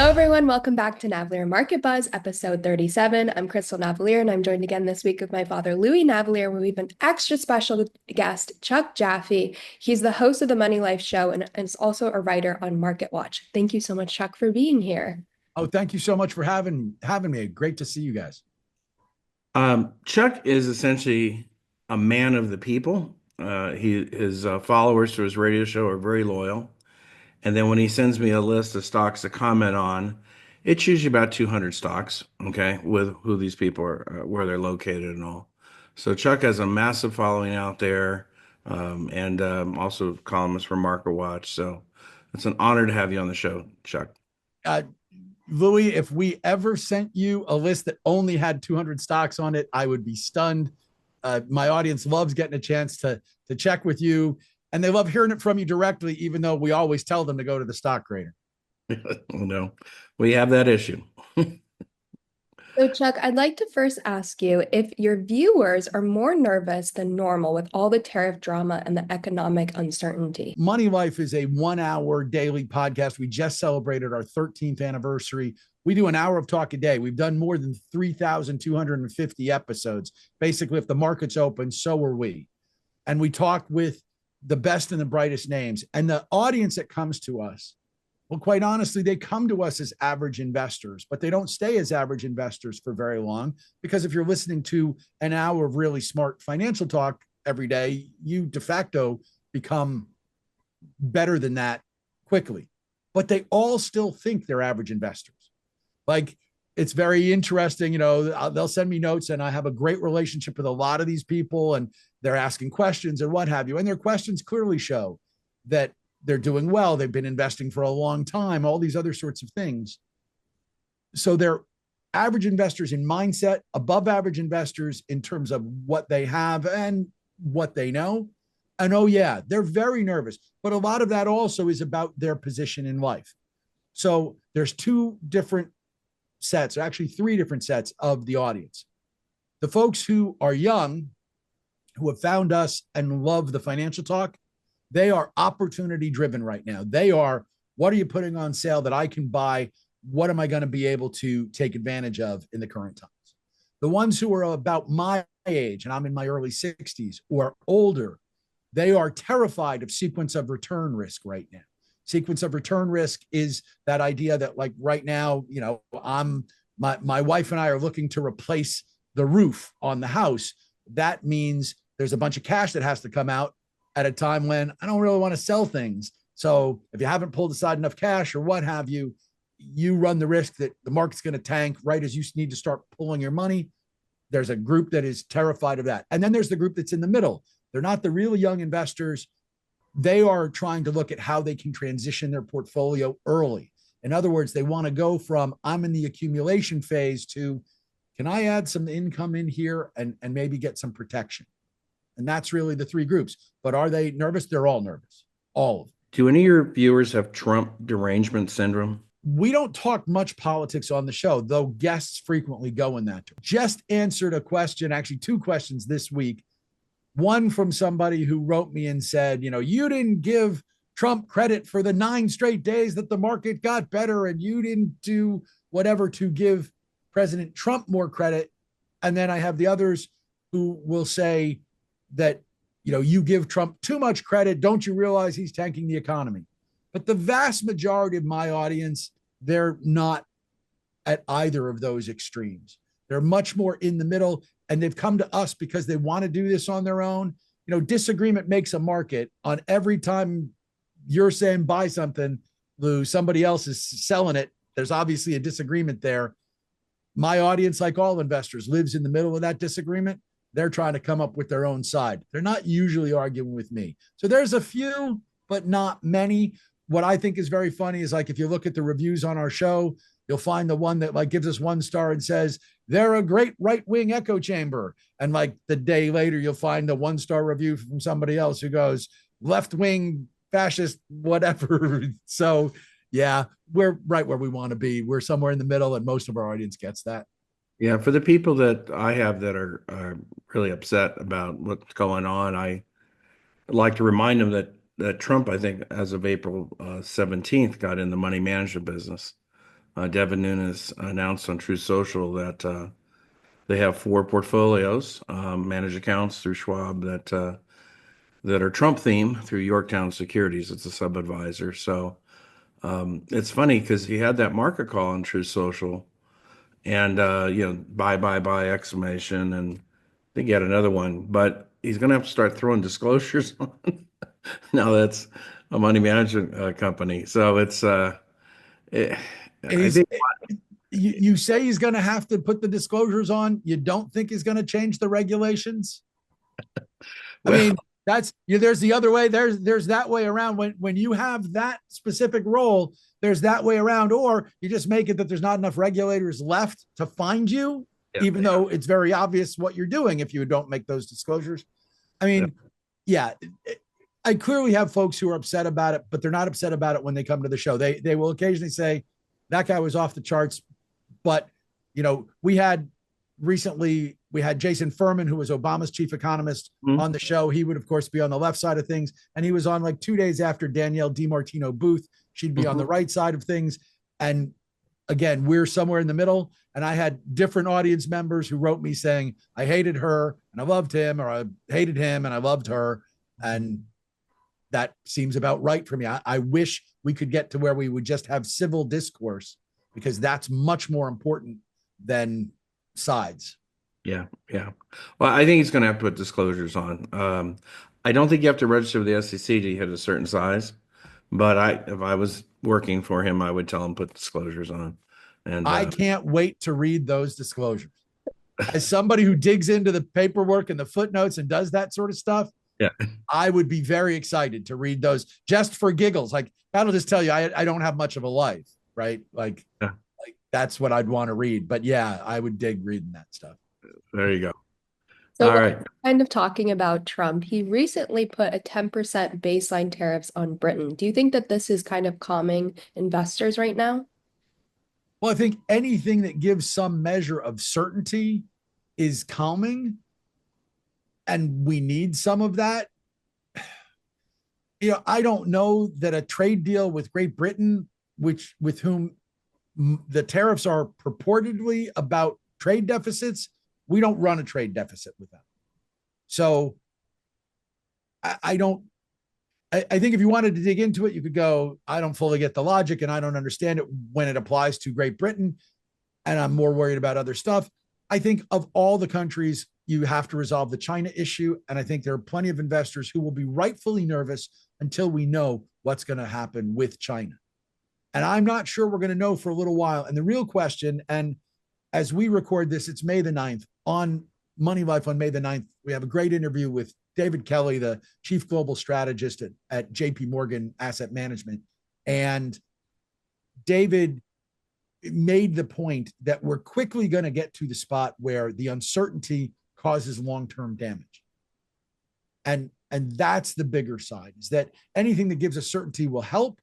Hello, everyone. Welcome back to Navalier Market Buzz, episode 37. I'm Crystal Navalier, and I'm joined again this week with my father, Louis Navalier, where we have an extra special guest, Chuck Jaffe. He's the host of the Money Life Show and is also a writer on Market Watch. Thank you so much, Chuck, for being here. Oh, thank you so much for having me. Great to see you guys. Chuck is essentially a man of the people. His followers to his radio show are very loyal. And then when he sends me a list of stocks to comment on, it's usually about 200 stocks, okay, with who these people are, where they're located and all. So Chuck has a massive following out there, and also columnist for Market Watch. So it's an honor to have you on the show, Chuck. Louis, if we ever sent you a list that only had 200 stocks on it, I would be stunned. My audience loves getting a chance to check with you, and they love hearing it from you directly, even though we always tell them to go to the stock grader. No, we have that issue. So, Chuck, I'd like to first ask you if your viewers are more nervous than normal with all the tariff drama and the economic uncertainty. Money Life is a 1-hour daily podcast. We just celebrated our 13th anniversary. We do an hour of talk a day. We've done more than 3,250 episodes. Basically, if the market's open, so are we. And we talk with the best and the brightest names. And the audience that comes to us, well, quite honestly, they come to us as average investors, but they don't stay as average investors for very long, because if you're listening to an hour of really smart financial talk every day, you de facto become better than that quickly. But they all still think they're average investors. Like, it's very interesting. You know, they'll send me notes, and I have a great relationship with a lot of these people, and they're asking questions and what have you. And their questions clearly show that they're doing well. They've been investing for a long time, all these other sorts of things. So they're average investors in mindset, above average investors in terms of what they have and what they know. And oh yeah, they're very nervous, but a lot of that also is about their position in life. So there's two different sets, or actually three different sets of the audience. The folks who are young, who have found us and love the financial talk, they are opportunity driven right now. They are, what are you putting on sale that I can buy? What am I going to be able to take advantage of in the current times? The ones who are about my age, and I'm in my early 60s, or older, they are terrified of sequence of return risk right now. Sequence of return risk is that idea that, like, right now, you know, my wife and I are looking to replace the roof on the house. That means there's a bunch of cash that has to come out at a time when I don't really want to sell things. So if you haven't pulled aside enough cash or what have you, you run the risk that the market's going to tank right as you need to start pulling your money. There's a group that is terrified of that. And then there's the group that's in the middle. They're not the really young investors. They are trying to look at how they can transition their portfolio early. In other words, they want to go from I'm in the accumulation phase to, can I add some income in here and maybe get some protection? And that's really the three groups. But are they nervous? They're all nervous. All of them. Do any of your viewers have Trump derangement syndrome? We don't talk much politics on the show, though guests frequently go in that. Just answered a question, actually two questions this week. One from somebody who wrote me and said, you know, you didn't give Trump credit for the 9 straight days that the market got better, and you didn't do whatever to give President Trump more credit. And then I have the others who will say that, you know, you give Trump too much credit. Don't you realize he's tanking the economy? But the vast majority of my audience, they're not at either of those extremes. They're much more in the middle, and they've come to us because they want to do this on their own. You know, disagreement makes a market. On every time you're saying buy something, Lou, somebody else is selling it. There's obviously a disagreement there. My audience, like all investors, lives in the middle of that disagreement. They're trying to come up with their own side. They're not usually arguing with me. So there's a few, but not many. What I think is very funny is, like, if you look at the reviews on our show, you'll find the one that, like, gives us 1 star and says, they're a great right-wing echo chamber. And, like, the day later, you'll find a 1-star review from somebody else who goes, left-wing, fascist, whatever. So yeah, we're right where we want to be. We're somewhere in the middle, and most of our audience gets that. Yeah, for the people that I have that are really upset about what's going on, I like to remind them that Trump, I think, as of April 17th, got in the money management business. Devin Nunes announced on Truth Social that they have 4 portfolios, managed accounts through Schwab that are Trump themed through Yorktown Securities. It's a sub-advisor. So it's funny because he had that market call on Truth Social and, buy, exclamation. And I think he had another one, but he's going to have to start throwing disclosures on. Now that's a money management company. So it, I He's think, you say he's going to have to put the disclosures on. You don't think he's going to change the regulations? I well, mean, there's the other way. There's that way around. When you have that specific role, there's that way around, or you just make it that there's not enough regulators left to find you, yeah, even though it's very obvious what you're doing if you don't make those disclosures. I mean, yeah, I clearly have folks who are upset about it, but they're not upset about it when they come to the show. They will occasionally say that guy was off the charts, but we had Jason Furman, who was Obama's chief economist, Mhm. on the show. He would, of course, be on the left side of things. And he was on like 2 days after Danielle DiMartino Booth. She'd be on the right side of things. And again, we're somewhere in the middle. And I had different audience members who wrote me saying, I hated her and I loved him, or I hated him and I loved her. And that seems about right for me. I wish we could get to where we would just have civil discourse, because that's much more important than sides. Yeah, yeah. Well, I think he's going to have to put disclosures on. I don't think you have to register with the SEC to hit a certain size, but if I was working for him, I would tell him put disclosures on. And I can't wait to read those disclosures. As somebody who digs into the paperwork and the footnotes and does that sort of stuff, yeah, I would be very excited to read those just for giggles. Like, that'll just tell you I don't have much of a life, right? Like that's what I'd want to read. But yeah, I would dig reading that stuff. there you go. So All right. kind of talking about Trump, he recently put a 10% baseline tariffs on Britain. Do you think that this is kind of calming investors right now? Well, I think anything that gives some measure of certainty is calming, and we need some of that. I don't know that a trade deal with Great Britain, with whom the tariffs are purportedly about trade deficits, we don't run a trade deficit with them. So I don't. I think if you wanted to dig into it, you could go, I don't fully get the logic and I don't understand it when it applies to Great Britain, and I'm more worried about other stuff. I think of all the countries, you have to resolve the China issue. And I think there are plenty of investors who will be rightfully nervous until we know what's going to happen with China. And I'm not sure we're going to know for a little while. And the real question, and as we record this, it's May the 9th. On Money Life on May the 9th, we have a great interview with David Kelly, the chief global strategist at JP Morgan Asset Management. And David made the point that we're quickly going to get to the spot where the uncertainty causes long-term damage. And that's the bigger side, is that anything that gives us certainty will help,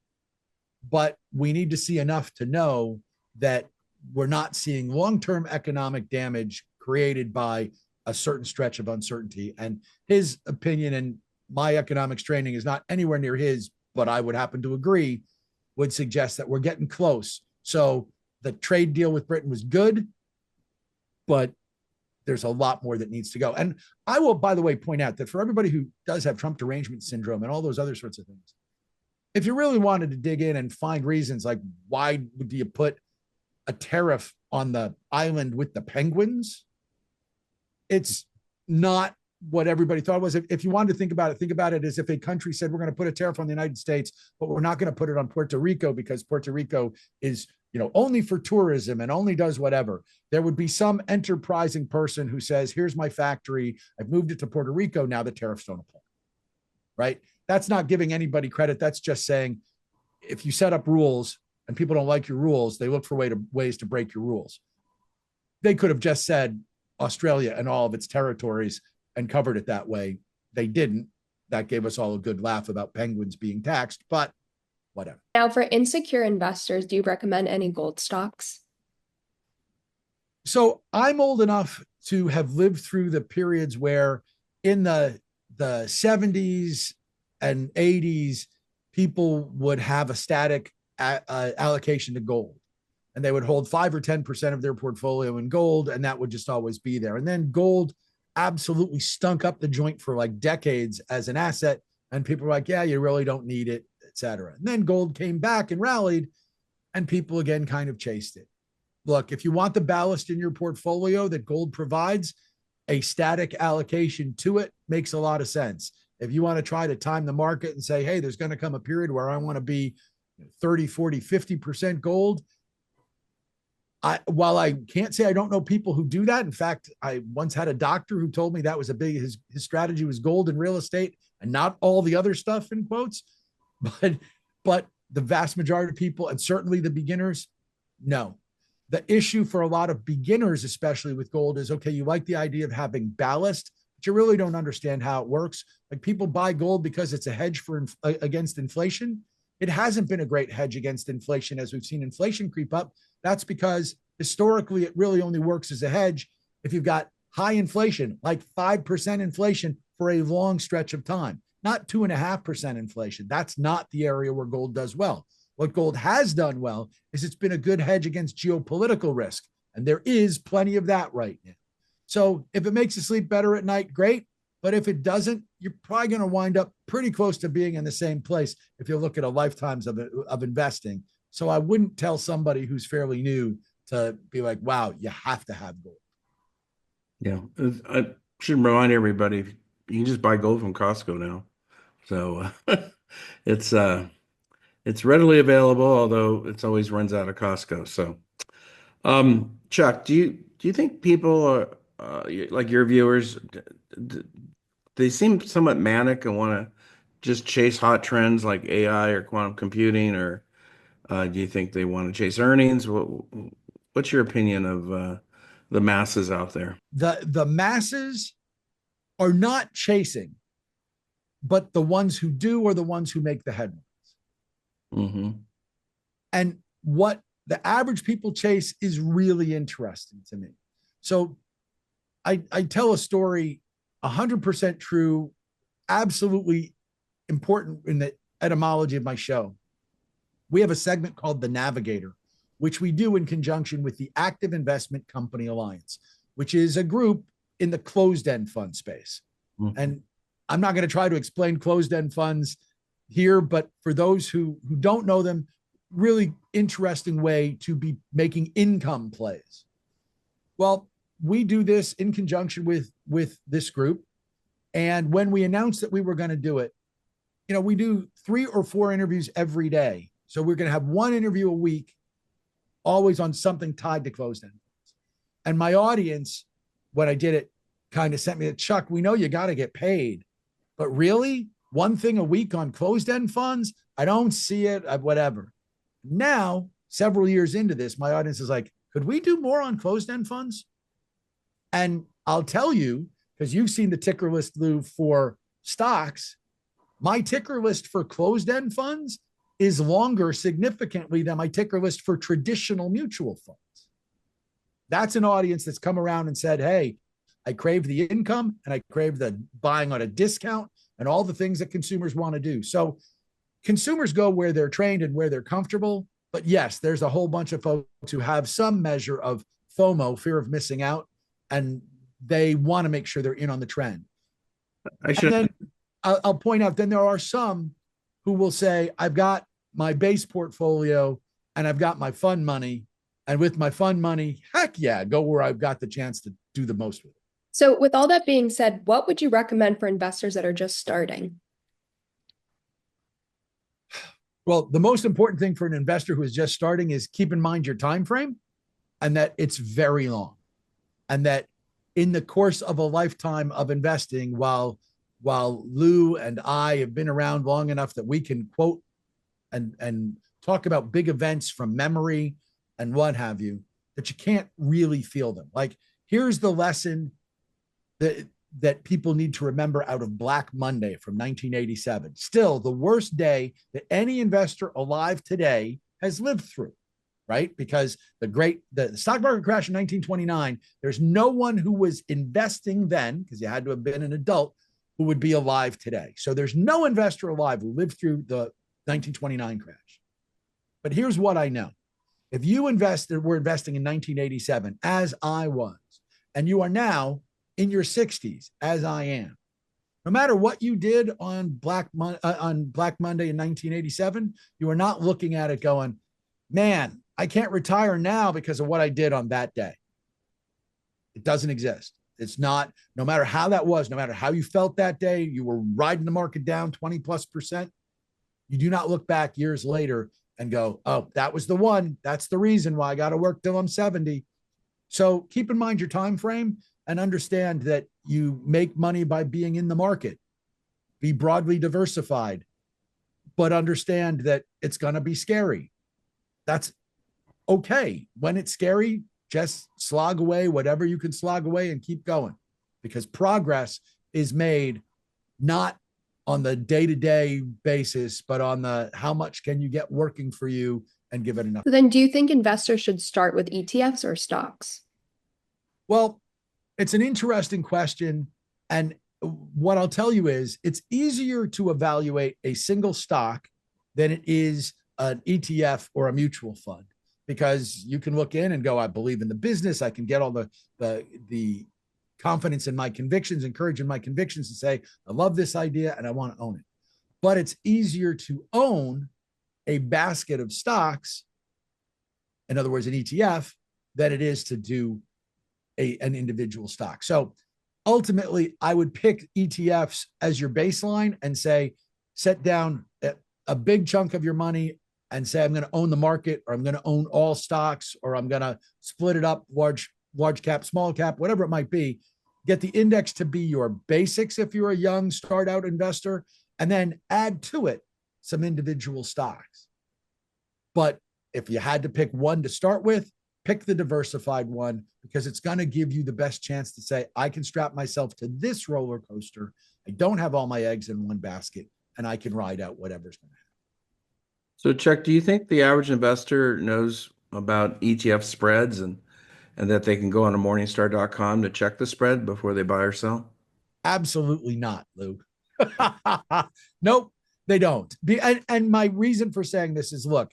but we need to see enough to know that we're not seeing long-term economic damage created by a certain stretch of uncertainty. And his opinion, and my economics training is not anywhere near his, but I would happen to agree, would suggest that we're getting close. So the trade deal with Britain was good, but there's a lot more that needs to go. And I will, by the way, point out that for everybody who does have Trump derangement syndrome and all those other sorts of things, if you really wanted to dig in and find reasons, like why would you put a tariff on the island with the penguins? It's not what everybody thought it was. If you wanted to think about it as if a country said, we're going to put a tariff on the United States, but we're not going to put it on Puerto Rico because Puerto Rico is, only for tourism and only does whatever. There would be some enterprising person who says, here's my factory, I've moved it to Puerto Rico, now the tariffs don't apply, right? That's not giving anybody credit. That's just saying, if you set up rules and people don't like your rules, they look for ways to break your rules. They could have just said Australia and all of its territories and covered it that way. They didn't. That gave us all a good laugh about penguins being taxed, but whatever. Now, for insecure investors, do you recommend any gold stocks? So I'm old enough to have lived through the periods where in the 70s and 80s, people would have a static allocation to gold. and they would hold 5 or 10% of their portfolio in gold, and that would just always be there. And then gold absolutely stunk up the joint for like decades as an asset, and people were like, yeah, you really don't need it, et cetera. And then gold came back and rallied, and people again kind of chased it. Look, if you want the ballast in your portfolio that gold provides, a static allocation to it makes a lot of sense. If you want to try to time the market and say, hey, there's going to come a period where I want to be 30, 40, 50% gold, while I can't say I don't know people who do that. In fact, I once had a doctor who told me that was his strategy was gold and real estate and not all the other stuff in quotes. But the vast majority of people, and certainly the beginners, no. The issue for a lot of beginners, especially with gold, is, okay, you like the idea of having ballast, but you really don't understand how it works. Like, people buy gold because it's a hedge against inflation. It hasn't been a great hedge against inflation as we've seen inflation creep up. That's because historically it really only works as a hedge if you've got high inflation, like 5% inflation for a long stretch of time, not 2.5% inflation. That's not the area where gold does well. What gold has done well is it's been a good hedge against geopolitical risk, and there is plenty of that right now. So if it makes you sleep better at night, great. But if it doesn't, you're probably going to wind up pretty close to being in the same place if you look at a lifetimes of investing. So I wouldn't tell somebody who's fairly new to be like, wow, you have to have gold. Yeah, I should remind everybody, you can just buy gold from Costco now. So it's readily available, although it's always runs out of Costco. So, Chuck, do you think people are like your viewers? They seem somewhat manic and want to just chase hot trends like AI or quantum computing, or do you think they want to chase earnings? What's your opinion of the masses out there? The masses are not chasing, but the ones who do are the ones who make the headlines. Mm-hmm. And what the average people chase is really interesting to me. So I tell a story, 100% true, absolutely important in the etymology of my show. We have a segment called The Navigator, which we do in conjunction with the Active Investment Company Alliance, which is a group in the closed-end fund space. Mm-hmm. And I'm not going to try to explain closed-end funds here, but for those who don't know them, really interesting way to be making income plays. Well, we do this in conjunction with this group. And when we announced that we were going to do it, we do 3 or 4 interviews every day. So we're going to have 1 interview a week, always on something tied to closed-end funds. And my audience, when I did it, kind of sent me to Chuck, we know you got to get paid, but really 1 thing a week on closed-end funds? I don't see it, whatever. Now, several years into this, my audience is like, could we do more on closed-end funds? And I'll tell you, because you've seen the ticker list, Lou, for stocks, my ticker list for closed-end funds is longer significantly than my ticker list for traditional mutual funds. That's an audience that's come around and said, hey, I crave the income and I crave the buying on a discount and all the things that consumers want to do. So consumers go where they're trained and where they're comfortable. But yes, there's a whole bunch of folks who have some measure of FOMO, fear of missing out, and they want to make sure they're in on the trend. And then I'll point out, then there are some who will say, I've got my base portfolio and I've got my fund money. And with my fund money, heck yeah, go where I've got the chance to do the most with it. So with all that being said, what would you recommend for investors that are just starting? Well, the most important thing for an investor who is just starting is keep in mind your time frame, and that it's very long, and that in the course of a lifetime of investing, while Lou and I have been around long enough that we can quote and talk about big events from memory and what have you, that you can't really feel them. Like, here's the lesson that people need to remember out of Black Monday from 1987. Still the worst day that any investor alive today has lived through, right? Because the stock market crash in 1929, there's no one who was investing then, because you had to have been an adult, who would be alive today. So there's no investor alive who lived through the 1929 crash. But here's what I know. If you were investing in 1987, as I was, and you are now in your 60s, as I am, no matter what you did on Black Monday in 1987, you are not looking at it going, man, I can't retire now because of what I did on that day. It doesn't exist. It's not, no matter how that was, no matter how you felt that day, you were riding the market down 20+%. You do not look back years later and go, oh, that was the one. That's the reason why I got to work till I'm 70. So keep in mind your time frame and understand that you make money by being in the market. Be broadly diversified, but understand that it's going to be scary. That's okay. When it's scary, just slog away whatever you can slog away and keep going, because progress is made not on the day-to-day basis, but on the how much can you get working for you and give it enough. So then do you think investors should start with ETFs or stocks? Well, it's an interesting question. And what I'll tell you is it's easier to evaluate a single stock than it is an ETF or a mutual fund, because you can look in and go, I believe in the business. I can get all the confidence in my convictions, encourage in my convictions to say, I love this idea and I want to own it. But it's easier to own a basket of stocks, in other words, an ETF, than it is to do an individual stock. So ultimately, I would pick ETFs as your baseline and say, set down a big chunk of your money and say, I'm going to own the market, or I'm going to own all stocks, or I'm going to split it up, large cap, small cap, whatever it might be. Get the index to be your basics if you're a young start out investor, and then add to it some individual stocks. But if you had to pick one to start with, pick the diversified one, because it's going to give you the best chance to say, I can strap myself to this roller coaster. I don't have all my eggs in one basket, and I can ride out whatever's going to happen. So, Chuck, do you think the average investor knows about ETF spreads and that they can go on to Morningstar.com to check the spread before they buy or sell? Absolutely not, Lou. Nope, they don't. And my reason for saying this is, look,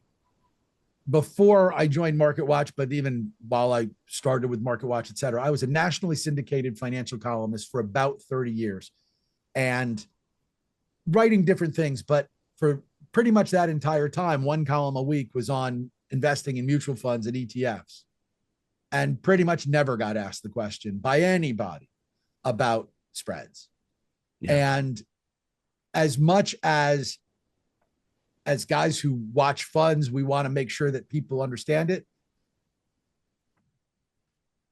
before I joined MarketWatch, but even while I started with MarketWatch, et cetera, I was a nationally syndicated financial columnist for about 30 years and writing different things. But for pretty much that entire time, one column a week was on investing in mutual funds and ETFs, and pretty much never got asked the question by anybody about spreads. Yeah. And as much as guys who watch funds, we want to make sure that people understand it.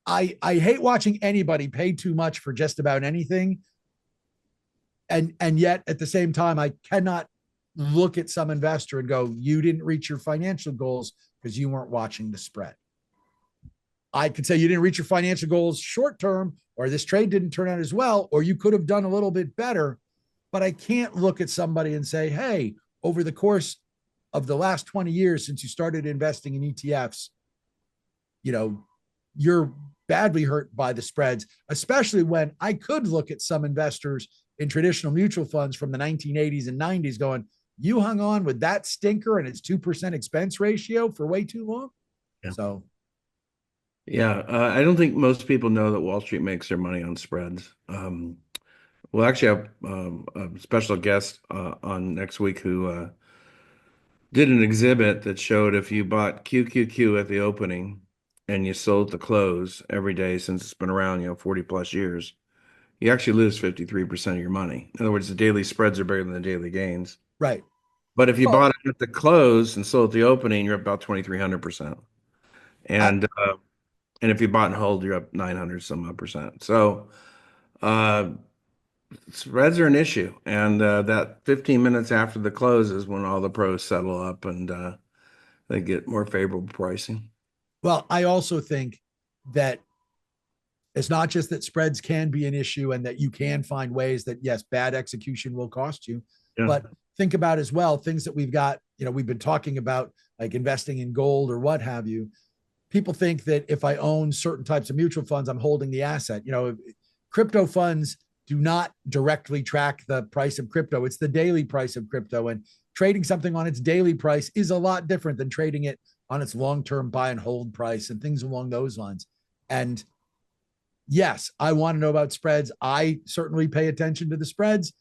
I hate watching anybody pay too much for just about anything. And yet at the same time, I cannot look at some investor and go, you didn't reach your financial goals because you weren't watching the spread. I could say you didn't reach your financial goals short term, or this trade didn't turn out as well, or you could have done a little bit better. But I can't look at somebody and say, hey, over the course of the last 20 years since you started investing in ETFs, you're badly hurt by the spreads, especially when I could look at some investors in traditional mutual funds from the 1980s and 90s going, you hung on with that stinker and its 2% expense ratio for way too long. Yeah. So. Yeah, I don't think most people know that Wall Street makes their money on spreads. We'll actually have a special guest on next week who did an exhibit that showed if you bought QQQ at the opening and you sold at the close every day since it's been around, 40 plus years, you actually lose 53% of your money. In other words, the daily spreads are bigger than the daily gains. Right. But if you bought it at the close and sold at the opening, you're up about 2,300%. And if you bought and hold, you're up 900 some odd percent. So spreads are an issue. And that 15 minutes after the close is when all the pros settle up and they get more favorable pricing. Well, I also think that it's not just that spreads can be an issue and that you can find ways that, yes, bad execution will cost you, but think about as well, things that we've got, we've been talking about, like investing in gold or what have you. People think that if I own certain types of mutual funds, I'm holding the asset. Crypto funds do not directly track the price of crypto. It's the daily price of crypto, and trading something on its daily price is a lot different than trading it on its long-term buy and hold price and things along those lines. And yes, I want to know about spreads. I certainly pay attention to the spreads,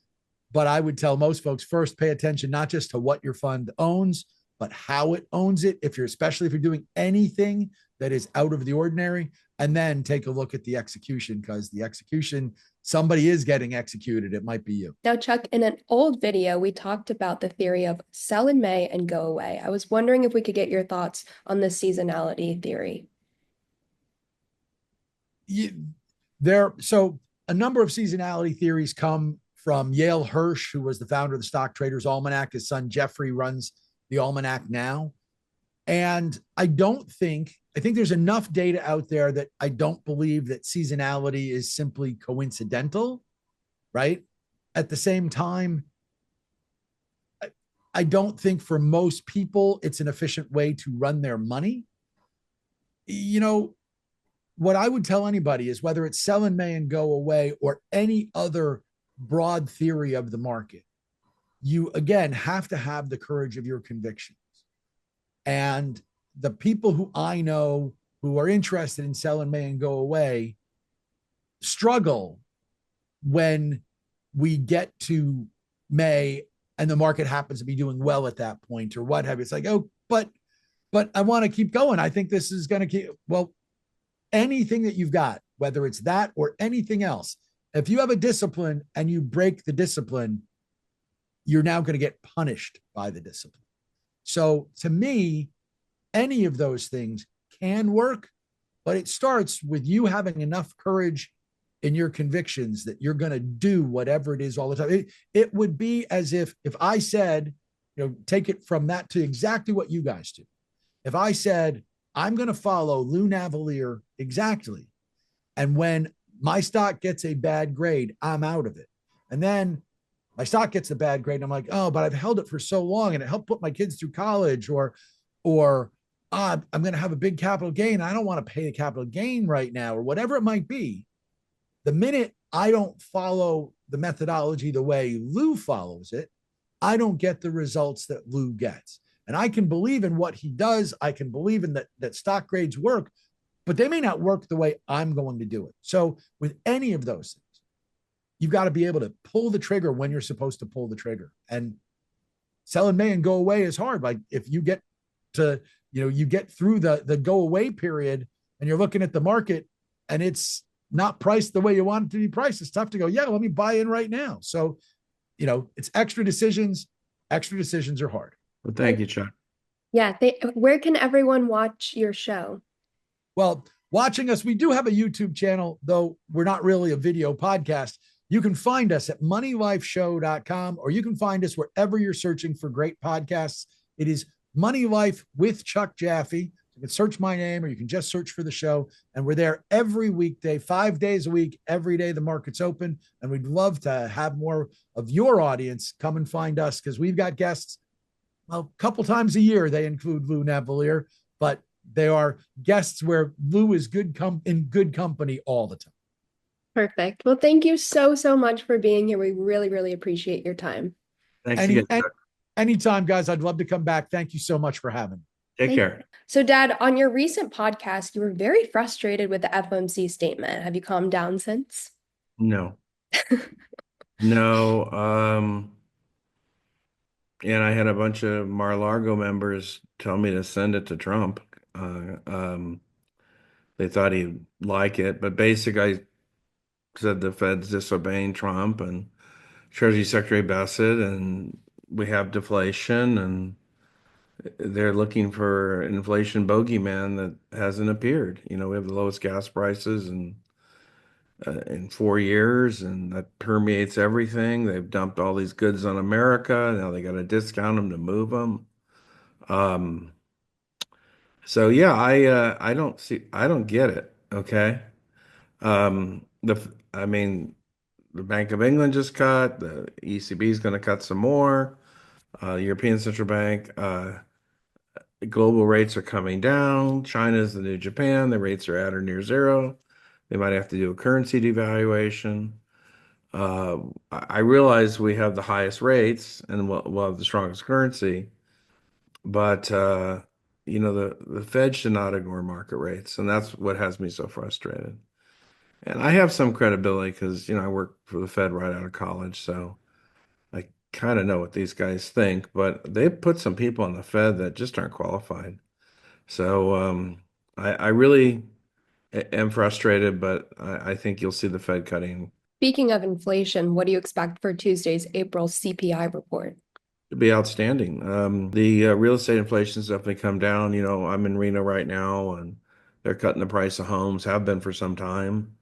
but I would tell most folks first pay attention not just to what your fund owns, but how it owns it. Especially if you're doing anything that is out of the ordinary, and then take a look at the execution, because the execution, somebody is getting executed. It might be you. Now, Chuck, in an old video, we talked about the theory of sell in May and go away. I was wondering if we could get your thoughts on the seasonality theory. So a number of seasonality theories come from Yale Hirsch, who was the founder of the Stock Traders Almanac. His son Jeffrey runs the Almanac now. And I think there's enough data out there that I don't believe that seasonality is simply coincidental, right? At the same time, I don't think for most people it's an efficient way to run their money. What I would tell anybody is whether it's sell in May and go away or any other broad theory of the market, you again have to have the courage of your convictions. And the people who I know who are interested in sell in May and go away struggle when we get to May and the market happens to be doing well at that point or what have you. It's like, oh, but I want to keep going. I think this is going to keep, well, anything that you've got, whether it's that or anything else, if you have a discipline and you break the discipline, you're now going to get punished by the discipline. So to me, any of those things can work, but it starts with you having enough courage in your convictions that you're going to do whatever it is all the time. It would be as if I said, take it from that to exactly what you guys do. If I said, I'm going to follow Lou Navalier exactly, and when my stock gets a bad grade, I'm out of it. And then my stock gets a bad grade, and I'm like, oh, but I've held it for so long, and it helped put my kids through college, or I'm going to have a big capital gain. I don't want to pay the capital gain right now, or whatever it might be. The minute I don't follow the methodology the way Lou follows it, I don't get the results that Lou gets. And I can believe in what he does. I can believe in that stock grades work, but they may not work the way I'm going to do it. So with any of those things, you've got to be able to pull the trigger when you're supposed to pull the trigger. And sell in May and go away is hard. Like if you get to, you get through the go away period and you're looking at the market and it's not priced the way you want it to be priced, it's tough to go, yeah, let me buy in right now. So, it's extra decisions. Extra decisions are hard. Well, thank you, Chuck. Yeah. Where can everyone watch your show? Well, watching us, we do have a YouTube channel, though we're not really a video podcast. You can find us at moneylifeshow.com, or you can find us wherever you're searching for great podcasts. It is Money Life with Chuck Jaffe. You can search my name, or you can just search for the show. And we're there every weekday, 5 days a week, every day the market's open. And we'd love to have more of your audience come and find us, because we've got guests. Well, a couple times a year, they include Lou Navalier, but they are guests where Lou is in good company all the time. Perfect. Well, thank you so, so much for being here. We really, really appreciate your time. Thanks again. Anytime, guys. I'd love to come back. Thank you so much for having me. Take care. So, Dad, on your recent podcast, you were very frustrated with the FOMC statement. Have you calmed down since? No. No. And I had a bunch of Mar-a-Lago members tell me to send it to Trump. They thought he'd like it, but basically I said the Fed's disobeying Trump and Treasury Secretary Bassett, and we have deflation, and they're looking for an inflation bogeyman that hasn't appeared. We have the lowest gas prices in 4 years, and that permeates everything. They've dumped all these goods on America. Now they got to discount them to move them. So yeah, I don't get it. Okay. The Bank of England just cut. The ECB is going to cut some more. European Central Bank. Global rates are coming down. China is the new Japan. The rates are at or near zero. They might have to do a currency devaluation. I realize we have the highest rates and we'll have the strongest currency, but the Fed should not ignore market rates, and that's what has me so frustrated. And I have some credibility because, I worked for the Fed right out of college, so I kind of know what these guys think, but they put some people on the Fed that just aren't qualified. So I really am frustrated, but I think you'll see the Fed cutting Speaking of inflation, what do you expect for Tuesday's April CPI report? to be outstanding. The real estate inflation's definitely come down. I'm in Reno right now, and they're cutting the price of homes, have been for some time.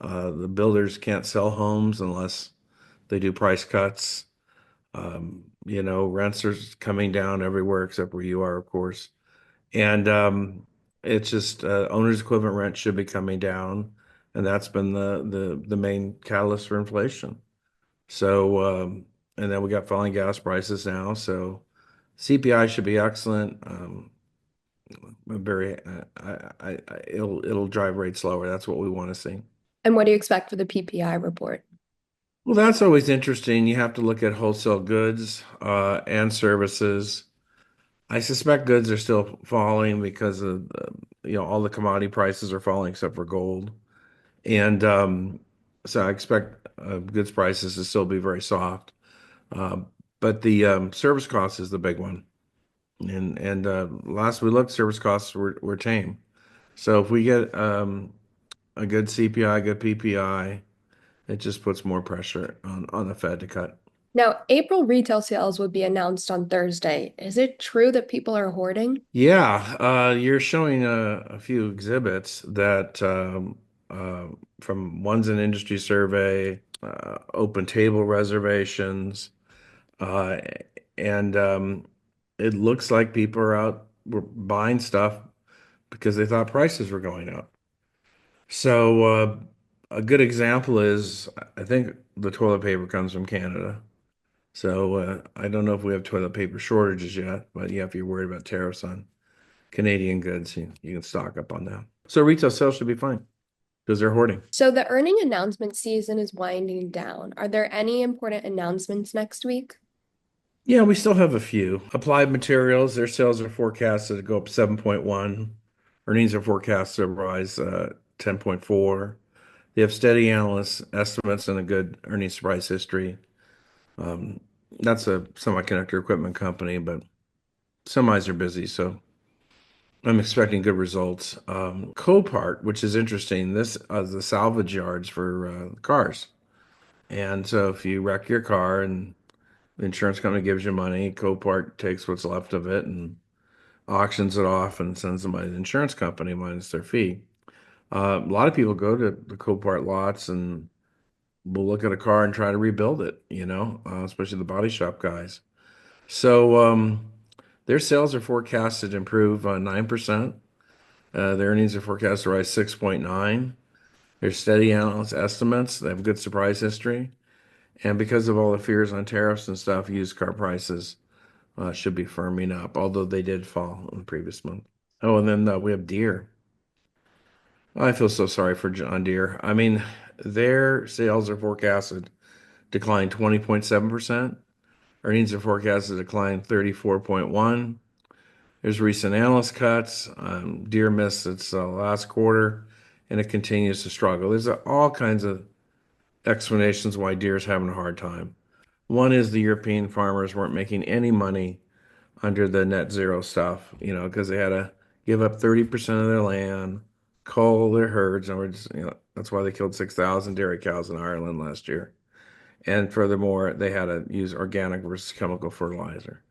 The builders can't sell homes unless they do price cuts. Rents are coming down everywhere except where you are, of course. And it's just owner's equivalent rent should be coming down, and that's been the main catalyst for inflation. So, and then we got falling gas prices now, so CPI should be excellent. Very, it'll drive rates lower. That's what we want to see. And what do you expect for the PPI report? Well, that's always interesting. You have to look at wholesale goods and services. I suspect goods are still falling because of all the commodity prices are falling except for gold, and so I expect goods prices to still be very soft. Uh, but the service cost is the big one, and last we looked, service costs were tame. So if we get a good CPI, good PPI, it just puts more pressure on the Fed to cut. Now, April retail sales would be announced on Thursday. Is it true that people are hoarding? Yeah, you're showing a few exhibits that from one's an industry survey, open table reservations, uh, and it looks like people were buying stuff because they thought prices were going up. So a good example is I think the toilet paper comes from Canada. So I don't know if we have toilet paper shortages yet, but yeah, if you're worried about tariffs on Canadian goods, you can stock up on that. So retail sales should be fine because they're hoarding. So the earning announcement season is winding down. Are there any important announcements next week? Yeah, we still have a few. Applied Materials, their sales are forecasted to go up 7.1. Earnings are forecasted to rise 10.4. They have steady analyst estimates and a good earnings surprise history. Um, that's a semiconductor equipment company, but semis are busy, so I'm expecting good results. Copart, which is interesting, this the salvage yards for cars. And so if you wreck your car and the insurance company gives you money, Copart takes what's left of it and auctions it off and sends them by the insurance company minus their fee. A lot of people go to the Copart lots and will look at a car and try to rebuild it, especially the body shop guys. So their sales are forecasted to improve 9%. Their earnings are forecast to rise 6.9. There's steady analyst estimates. They have good surprise history. And because of all the fears on tariffs and stuff, used car prices should be firming up, although they did fall in the previous month. Oh, and then we have Deere. I feel so sorry for John Deere. I mean, their sales are forecasted to decline 20.7%. Earnings are forecasted to decline 34.1. There's recent analyst cuts. Deere missed its last quarter, and it continues to struggle. There's all kinds of explanations why Deere's having a hard time. One is the European farmers weren't making any money under the net zero stuff, because they had to give up 30% of their land, cull their herds, and that's why they killed 6,000 dairy cows in Ireland last year. And furthermore, they had to use organic versus chemical fertilizer.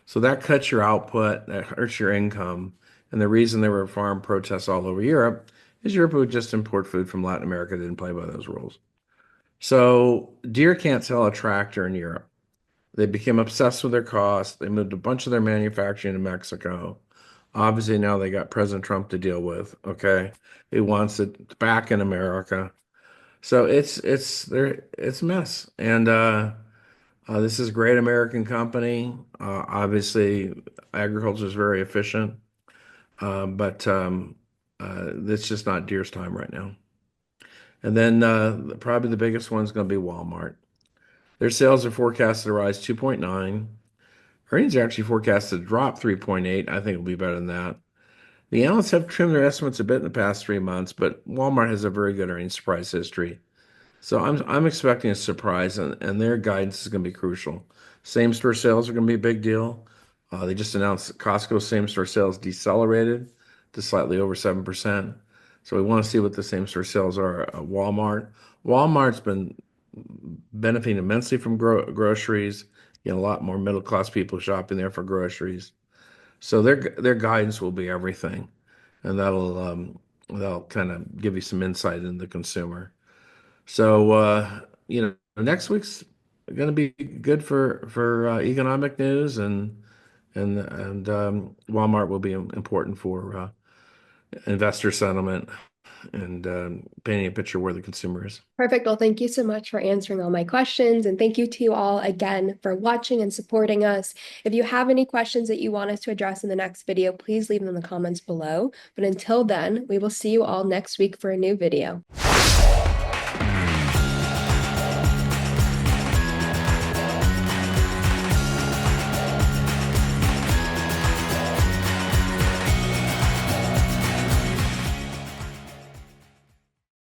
So that cuts your output, that hurts your income. And the reason there were farm protests all over Europe is Europe would just import food from Latin America, didn't play by those rules. So Deere can't sell a tractor in Europe. They became obsessed with their costs. They moved a bunch of their manufacturing to Mexico. Obviously, now they got President Trump to deal with. Okay, he wants it back in America. So it's a mess. And this is a great American company. Obviously, agriculture is very efficient, but it's just not Deere's time right now. And then probably the biggest one is going to be Walmart. Their sales are forecasted to rise 2.9. Earnings are actually forecasted to drop 3.8. I think it'll be better than that. The analysts have trimmed their estimates a bit in the past 3 months, but Walmart has a very good earnings surprise history. So I'm expecting a surprise, and their guidance is going to be crucial. Same-store sales are going to be a big deal. They just announced Costco same-store sales decelerated to slightly over 7%. So we want to see what the same-store sales are at Walmart. Walmart's been benefiting immensely from groceries. A lot more middle-class people shopping there for groceries. So their guidance will be everything, and that'll kind of give you some insight into the consumer. So next week's going to be good for economic news, and Walmart will be important for investor sentiment and painting a picture where the consumer is. Perfect. Well, thank you so much for answering all my questions. And thank you to you all again for watching and supporting us. If you have any questions that you want us to address in the next video, please leave them in the comments below. But until then, we will see you all next week for a new video.